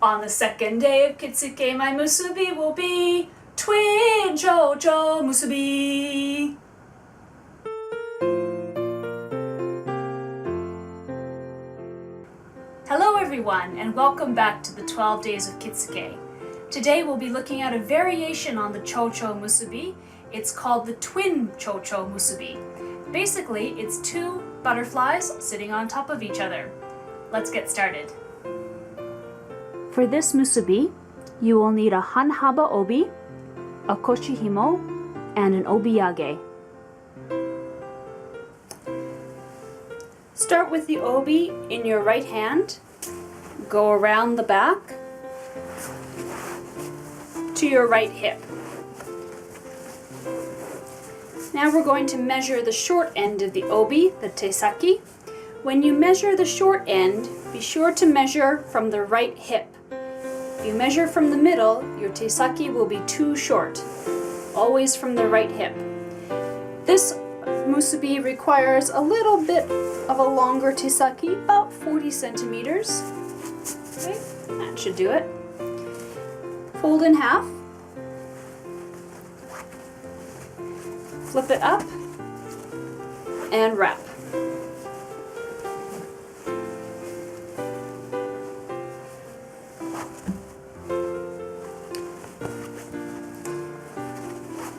On the second day of Kitsuke, my musubi will be twin chocho musubi. Hello everyone, and welcome back to the 12 Days of Kitsuke. Today we'll be looking at a variation on the chocho musubi. It's called the twin chocho musubi. Basically, it's two butterflies sitting on top of each other. Let's get started. For this musubi, you will need a hanhaba obi, a koshihimo, and an obiyage. Start with the obi in your right hand, go around the back to your right hip. Now we're going to measure the short end of the obi, the teisaki. When you measure the short end, be sure to measure from the right hip. If you measure from the middle, your teisaki will be too short. Always from the right hip. This musubi requires a little bit of a longer teisaki, about 40 centimeters. Okay, that should do it. Fold in half. Flip it up and wrap.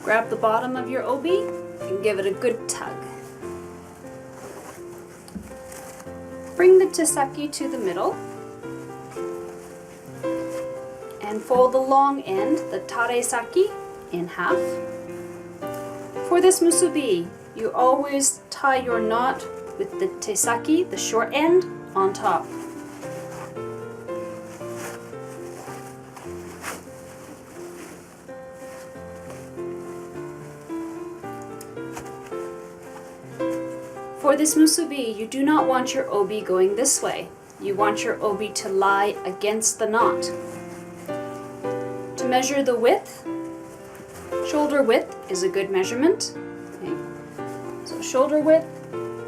Grab the bottom of your obi and give it a good tug. Bring the teisaki to the middle and fold the long end, the tareisaki, in half. For this musubi, you always tie your knot with the teisaki, the short end, on top. For this musubi, you do not want your obi going this way. You want your obi to lie against the knot. To measure the width, shoulder width is a good measurement. Okay. So shoulder width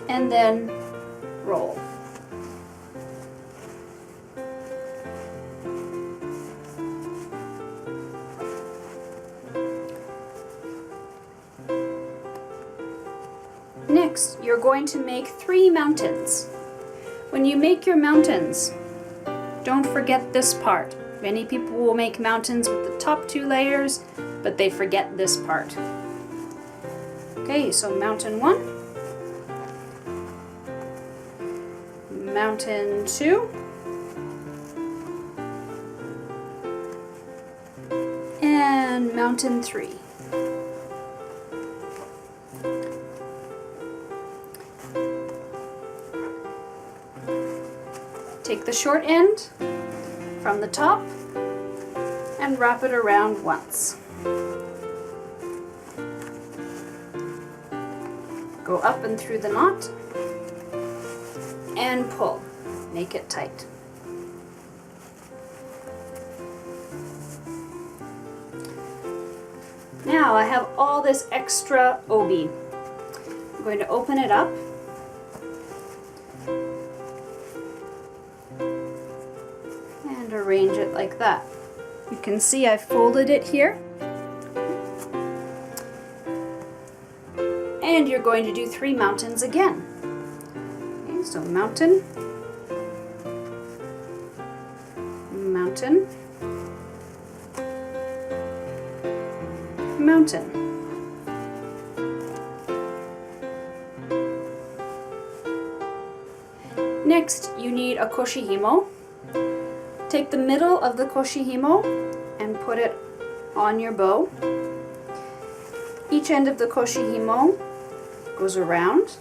and then roll. Next, you're going to make 3 mountains. When you make your mountains, don't forget this part. Many people will make mountains with the top 2 layers, but they forget this part. Okay, so mountain 1, mountain 2, and mountain 3. Take the short end from the top and wrap it around once. Go up and through the knot and pull. Make it tight. Now I have all this extra obi. I'm going to open it up. And arrange it like that. You can see I folded it here. And you're going to do 3 mountains again. Okay, so mountain, mountain, mountain. Next, you need a koshihimo. Take the middle of the koshihimo and put it on your bow. Each end of the koshihimo goes around.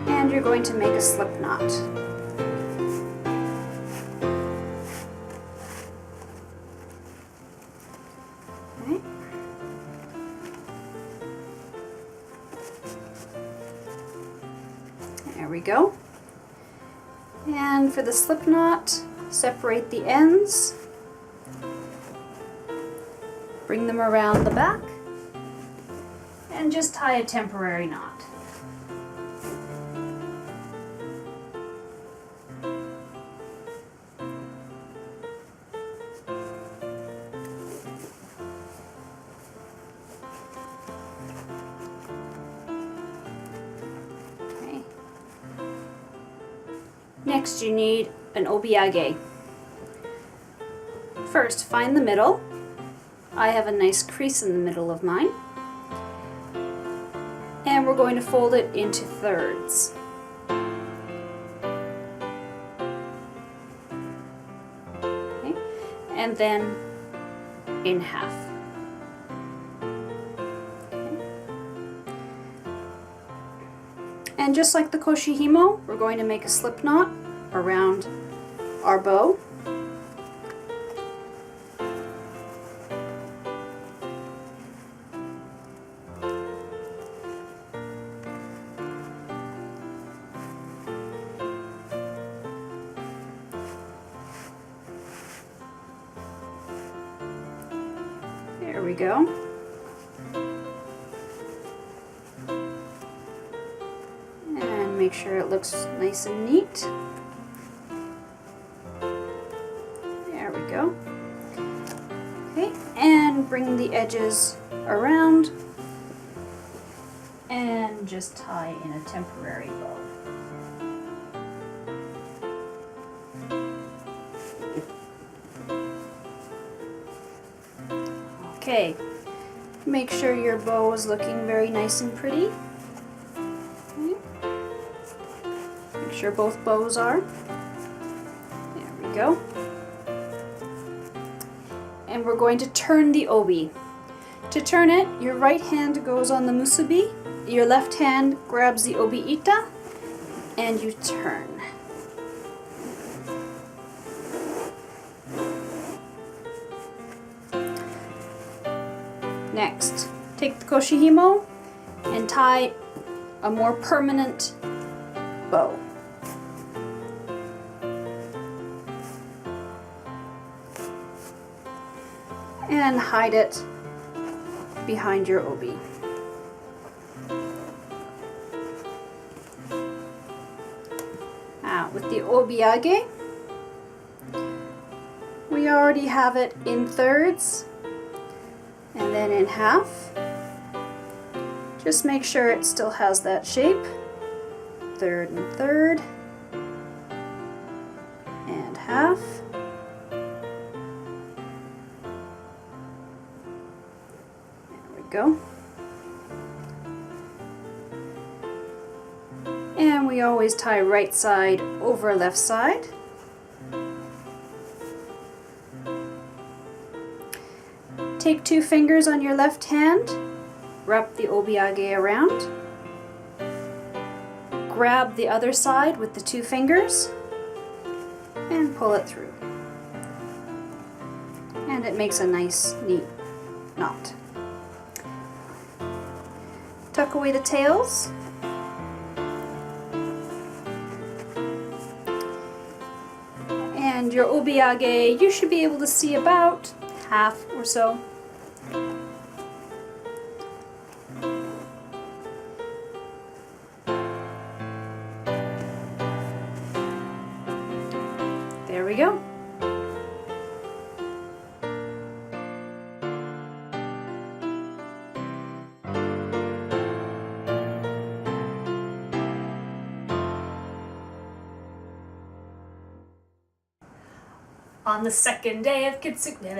And you're going to make a slip knot. Okay. There we go. And for the slip knot, separate the ends Bring them around the back and just tie a temporary knot. Okay. Next you need an obiage. First, find the middle. I have a nice crease in the middle of mine. And we're going to fold it into thirds. Okay. And then in half. Okay. And just like the koshihimo, we're going to make a slip knot around our bow. There we go. And make sure it looks nice and neat. There we go. Okay, and bring the edges around and just tie in a temporary bow. Okay, make sure your bow is looking very nice and pretty. Okay. Make sure both bows are. There we go. And we're going to turn the obi. To turn it, your right hand goes on the musubi, your left hand grabs the obi-ita, and you turn. Next, take the koshihimo and tie a more permanent bow. And hide it behind your obi. Now, with the obiage, we already have it in thirds and then in half. Just make sure it still has that shape. Third and third, and half. There we go. And we always tie right side over left side. Take 2 fingers on your left hand, wrap the obiage around, grab the other side with the 2 fingers, and pull it through. And it makes a nice, neat knot. Tuck away the tails. And your obiage, you should be able to see about half or so. There we go. On the second day of Kintsugi,